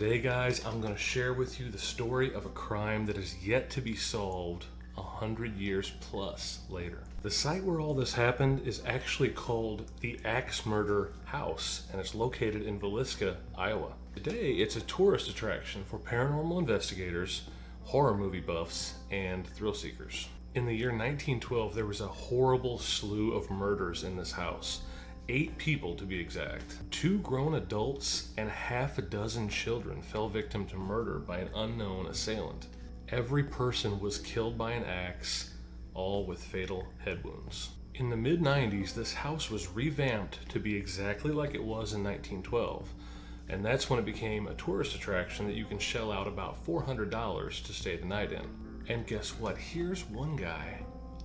Today, guys, I'm going to share with you the story of a crime that is yet to be solved 100 years plus later. The site where all this happened is actually called the Axe Murder House, and it's located in Villisca, Iowa. Today, it's a tourist attraction for paranormal investigators, horror movie buffs, and thrill seekers. In the year 1912, there was a horrible slew of murders in this house. 8 people to be exact. 2 grown adults and half a dozen children fell victim to murder by an unknown assailant. Every person was killed by an axe, all with fatal head wounds. In the mid-90s, this house was revamped to be exactly like it was in 1912, and that's when it became a tourist attraction that you can shell out about $400 to stay the night in. And guess what? Here's one guy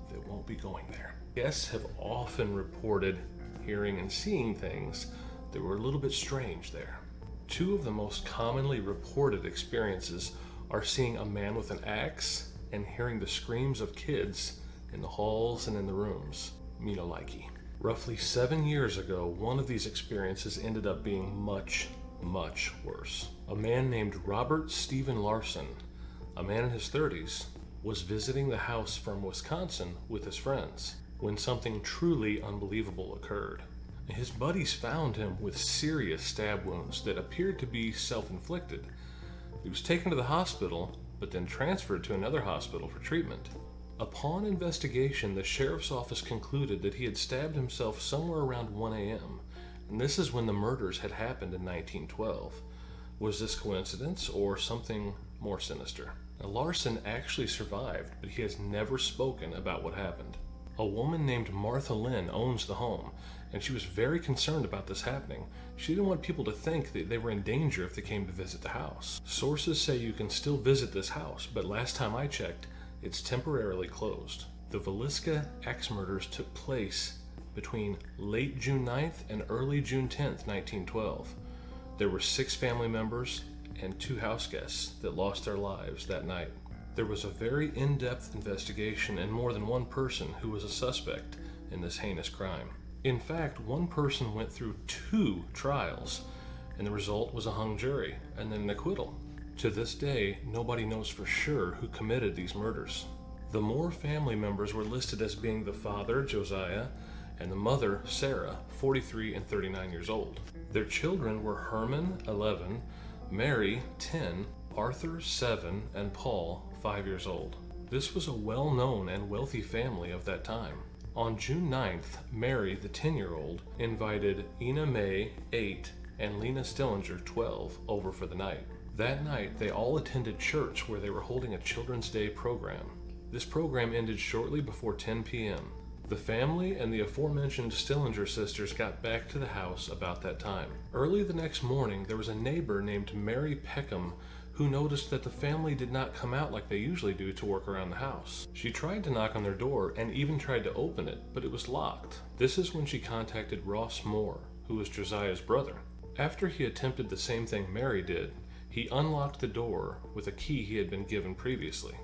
that won't be going there. Guests have often reported hearing and seeing things that were a little bit strange there. 2 of the most commonly reported experiences are seeing a man with an axe and hearing the screams of kids in the halls and in the rooms. Me no likey. Roughly 7 years ago, one of these experiences ended up being much, much worse. A man named Robert Stephen Larson, a man in his 30s, was visiting the house from Wisconsin with his friends when something truly unbelievable occurred. His buddies found him with serious stab wounds that appeared to be self-inflicted. He was taken to the hospital, but then transferred to another hospital for treatment. Upon investigation, the sheriff's office concluded that he had stabbed himself somewhere around 1 a.m., and this is when the murders had happened in 1912. Was this coincidence or something more sinister? Now, Larson actually survived, but he has never spoken about what happened. A woman named Martha Lynn owns the home, and she was very concerned about this happening. She didn't want people to think that they were in danger if they came to visit the house. Sources say you can still visit this house, but last time I checked, it's temporarily closed. The Villisca axe murders took place between late June 9th and early June 10th, 1912. There were 6 family members and 2 house guests that lost their lives that night. There was a very in-depth investigation and more than one person who was a suspect in this heinous crime. In fact, one person went through 2 trials, and the result was a hung jury and then an acquittal. To this day, nobody knows for sure who committed these murders. The Moore family members were listed as being the father, Josiah, and the mother, Sarah, 43 and 39 years old. Their children were Herman, 11, Mary, 10, Arthur, 7, and Paul, 5 years old. This was a well-known and wealthy family of that time. On June 9th, Mary, the 10-year-old, invited Ina May, 8, and Lena Stillinger, 12, over for the night. That night, they all attended church where they were holding a Children's Day program. This program ended shortly before 10 p.m. The family and the aforementioned Stillinger sisters got back to the house about that time. Early the next morning, there was a neighbor named Mary Peckham who noticed that the family did not come out like they usually do to work around the house. She tried to knock on their door and even tried to open it, but it was locked. This is when she contacted Ross Moore, who was Josiah's brother. After he attempted the same thing Mary did, he unlocked the door with a key he had been given previously.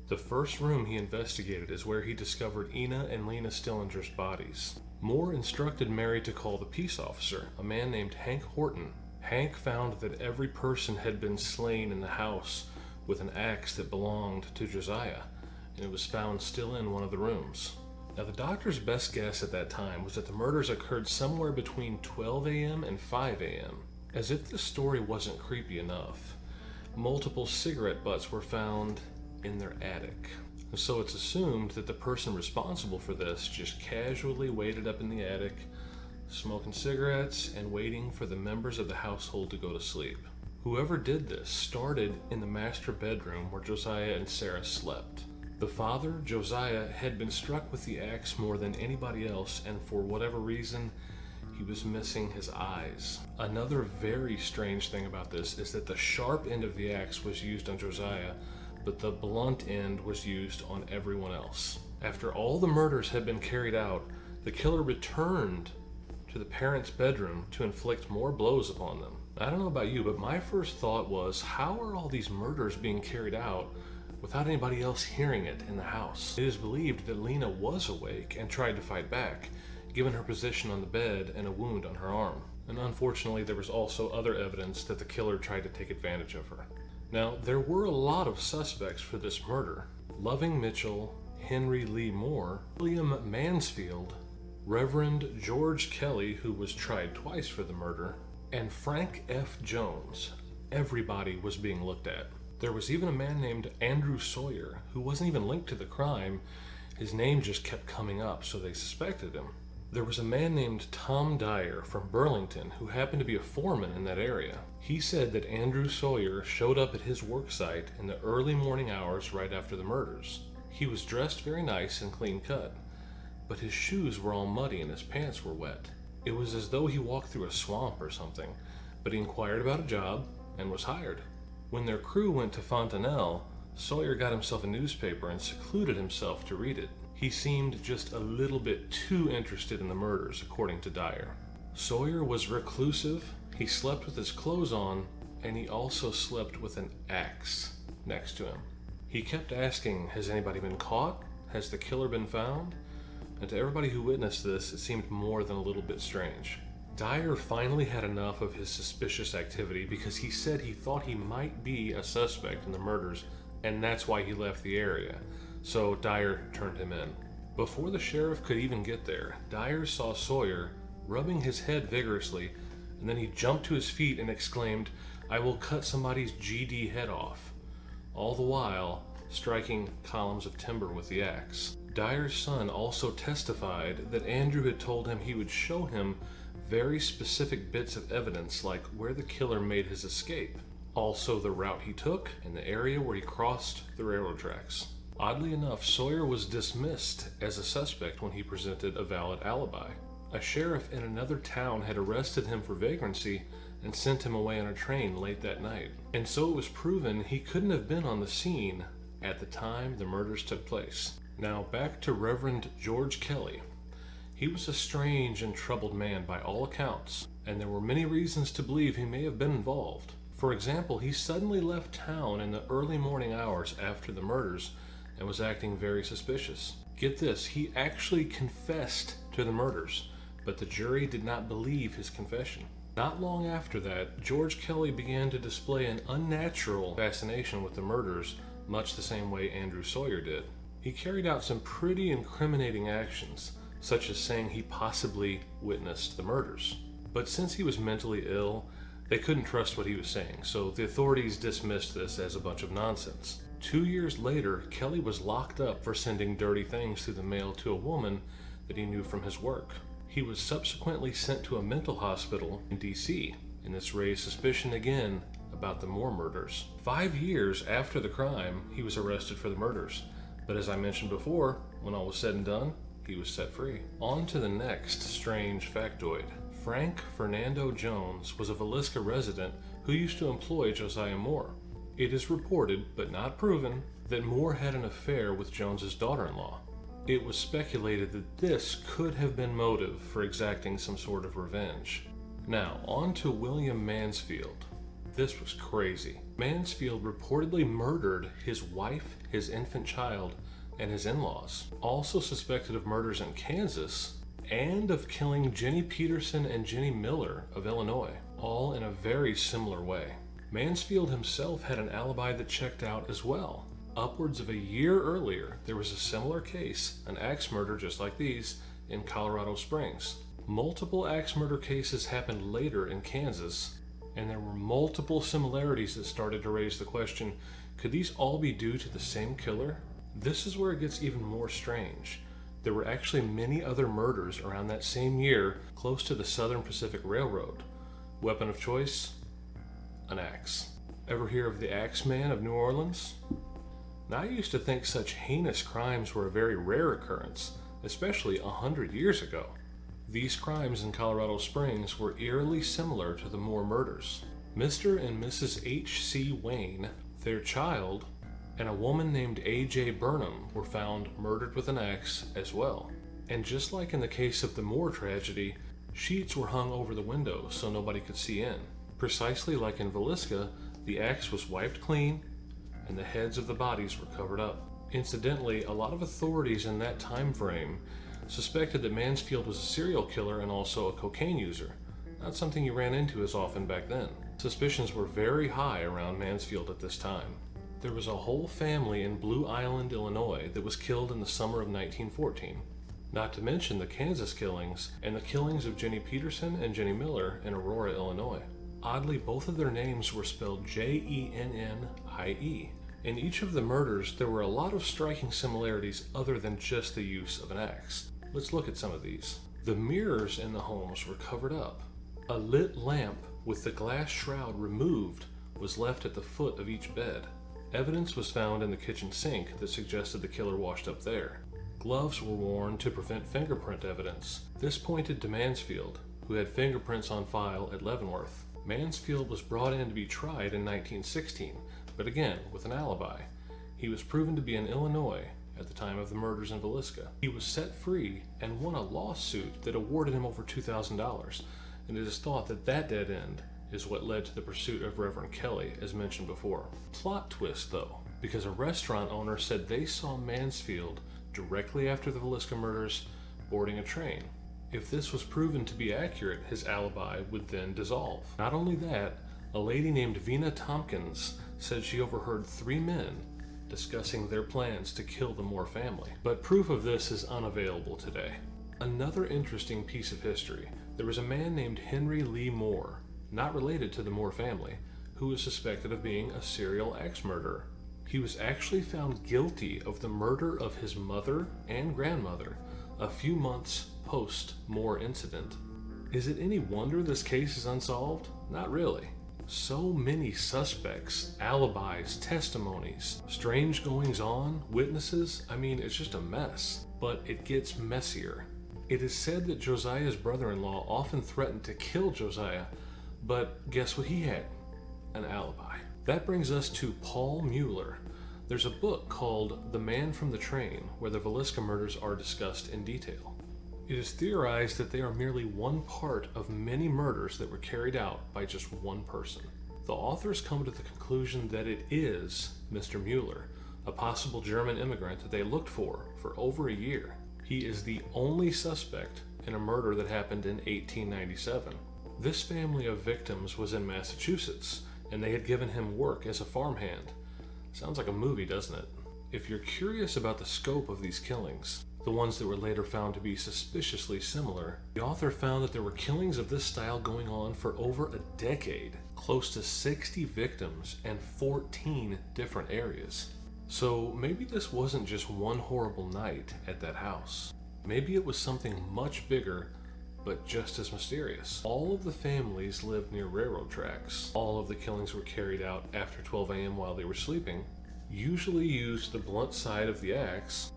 The first room he investigated is where he discovered Ina and Lena Stillinger's bodies. Moore instructed Mary to call the peace officer, a man named Hank Horton. Hank found that every person had been slain in the house with an axe that belonged to Josiah, and it was found still in one of the rooms. Now, the doctor's best guess at that time was that the murders occurred somewhere between 12 a.m. and 5 a.m. As if this story wasn't creepy enough, multiple cigarette butts were found in their attic. And so it's assumed that the person responsible for this just casually waited up in the attic, smoking cigarettes and waiting for the members of the household to go to sleep. Whoever did this started in the master bedroom where Josiah and Sarah slept. The father, Josiah, had been struck with the axe more than anybody else, and for whatever reason, he was missing his eyes. Another very strange thing about this is that the sharp end of the axe was used on Josiah, but the blunt end was used on everyone else. After all the murders had been carried out, the killer returned to the parents' bedroom to inflict more blows upon them. I don't know about you, but my first thought was, how are all these murders being carried out without anybody else hearing it in the house? It is believed that Lena was awake and tried to fight back, given her position on the bed and a wound on her arm. and unfortunately there was also other evidence that the killer tried to take advantage of her. Now, there were a lot of suspects for this murder. Loving Mitchell, Henry Lee Moore, William Mansfield, Reverend George Kelly, who was tried twice for the murder, and Frank F. Jones. Everybody was being looked at. There was even a man named Andrew Sawyer, who wasn't even linked to the crime. His name just kept coming up, so they suspected him. There was a man named Tom Dyer from Burlington who happened to be a foreman in that area. He said that Andrew Sawyer showed up at his work site in the early morning hours right after the murders. He was dressed very nice and clean cut, but his shoes were all muddy and his pants were wet. It was as though he walked through a swamp or something, but he inquired about a job and was hired. When their crew went to Fontanelle, Sawyer got himself a newspaper and secluded himself to read it. He seemed just a little bit too interested in the murders, according to Dyer. Sawyer was reclusive, he slept with his clothes on, and he also slept with an axe next to him. He kept asking, has anybody been caught? Has the killer been found? And to everybody who witnessed this, it seemed more than a little bit strange. Dyer finally had enough of his suspicious activity because he said he thought he might be a suspect in the murders, and that's why he left the area. So Dyer turned him in. Before the sheriff could even get there, Dyer saw Sawyer rubbing his head vigorously, and then he jumped to his feet and exclaimed, "I will cut somebody's GD head off," all the while striking columns of timber with the axe. Dyer's son also testified that Andrew had told him he would show him very specific bits of evidence, like where the killer made his escape, also the route he took, and the area where he crossed the railroad tracks. Oddly enough, Sawyer was dismissed as a suspect when he presented a valid alibi. A sheriff in another town had arrested him for vagrancy and sent him away on a train late that night. And so it was proven he couldn't have been on the scene at the time the murders took place. Now back to Reverend George Kelly. He was a strange and troubled man by all accounts, and there were many reasons to believe he may have been involved. For example, he suddenly left town in the early morning hours after the murders and was acting very suspicious. Get this, he actually confessed to the murders, but the jury did not believe his confession. Not long after that, George Kelly began to display an unnatural fascination with the murders, much the same way Andrew Sawyer did. He carried out some pretty incriminating actions, such as saying he possibly witnessed the murders. But since he was mentally ill, they couldn't trust what he was saying, so the authorities dismissed this as a bunch of nonsense. 2 years later, Kelly was locked up for sending dirty things through the mail to a woman that he knew from his work. He was subsequently sent to a mental hospital in DC, and this raised suspicion again about the Moore murders. 5 years after the crime, he was arrested for the murders, but as I mentioned before, when all was said and done, he was set free. On to the next strange factoid. Frank Fernando Jones was a Villisca resident who used to employ Josiah Moore. It is reported, but not proven, that Moore had an affair with Jones's daughter-in-law. It was speculated that this could have been motive for exacting some sort of revenge. Now, on to William Mansfield. This was crazy. Mansfield reportedly murdered his wife, his infant child, and his in-laws. Also suspected of murders in Kansas, and of killing Jenny Peterson and Jenny Miller of Illinois, all in a very similar way. Mansfield himself had an alibi that checked out as well. Upwards of a year earlier, there was a similar case, an axe murder just like these, in Colorado Springs. Multiple axe murder cases happened later in Kansas, and there were multiple similarities that started to raise the question, could these all be due to the same killer? This is where it gets even more strange. There were actually many other murders around that same year close to the Southern Pacific Railroad. Weapon of choice? An axe. Ever hear of the Axeman of New Orleans? Now, I used to think such heinous crimes were a very rare occurrence, especially 100 years ago. These crimes in Colorado Springs were eerily similar to the Moore murders. Mr. and Mrs. H.C. Wayne, their child, and a woman named A.J. Burnham were found murdered with an axe as well. And just like in the case of the Moore tragedy, sheets were hung over the windows so nobody could see in. Precisely like in Villisca, the axe was wiped clean and the heads of the bodies were covered up. Incidentally, a lot of authorities in that time frame suspected that Mansfield was a serial killer and also a cocaine user. not something you ran into as often back then. Suspicions were very high around Mansfield at this time. There was a whole family in Blue Island, Illinois that was killed in the summer of 1914. Not to mention the Kansas killings and the killings of Jenny Peterson and Jenny Miller in Aurora, Illinois. Oddly, both of their names were spelled Jennie. In each of the murders, there were a lot of striking similarities other than just the use of an axe. Let's look at some of these. The mirrors in the homes were covered up. A lit lamp with the glass shroud removed was left at the foot of each bed. Evidence was found in the kitchen sink that suggested the killer washed up there. Gloves were worn to prevent fingerprint evidence. This pointed to Mansfield, who had fingerprints on file at Leavenworth. Mansfield was brought in to be tried in 1916, but again, with an alibi. He was proven to be in Illinois at the time of the murders in Villisca. He was set free and won a lawsuit that awarded him over $2,000, and it is thought that that dead end is what led to the pursuit of Reverend Kelly, as mentioned before. Plot twist, though, because a restaurant owner said they saw Mansfield directly after the Villisca murders boarding a train. If this was proven to be accurate, his alibi would then dissolve. Not only that, a lady named Vina Tompkins said she overheard 3 men discussing their plans to kill the Moore family, but proof of this is unavailable today. Another interesting piece of history: there was a man named Henry Lee Moore, not related to the Moore family, who was suspected of being a serial axe murderer. He was actually found guilty of the murder of his mother and grandmother a few months post-Moore incident. Is it any wonder this case is unsolved? Not really. So many suspects, alibis, testimonies, strange goings-on, witnesses. I mean, it's just a mess. But it gets messier. It is said that Josiah's brother-in-law often threatened to kill Josiah, but guess what he had? An alibi. That brings us to Paul Mueller. There's a book called The Man from the Train, where the Villisca murders are discussed in detail. It is theorized that they are merely one part of many murders that were carried out by just one person. The authors come to the conclusion that it is Mr. Mueller, a possible German immigrant that they looked for over a year. He is the only suspect in a murder that happened in 1897. This family of victims was in Massachusetts, and they had given him work as a farmhand. Sounds like a movie, doesn't it? If you're curious about the scope of these killings, the ones that were later found to be suspiciously similar, the author found that there were killings of this style going on for over a decade, close to 60 victims and 14 different areas. So maybe this wasn't just one horrible night at that house. Maybe it was something much bigger, but just as mysterious. All of the families lived near railroad tracks. All of the killings were carried out after 12 a.m. while they were sleeping. Usually used the blunt side of the axe.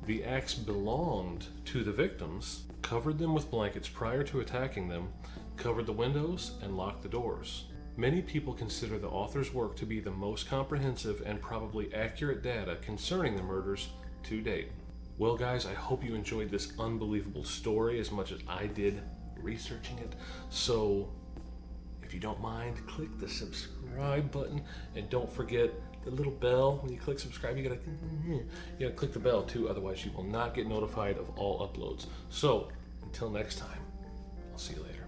The axe belonged to the victims, covered them with blankets prior to attacking them, covered the windows, and locked the doors. Many people consider the author's work to be the most comprehensive and probably accurate data concerning the murders to date. Well guys, I hope you enjoyed this unbelievable story as much as I did researching it. So, if you don't mind, click the subscribe button, and don't forget the little bell. When you click subscribe, you gotta click the bell too, otherwise you will not get notified of all uploads. So, until next time, I'll see you later.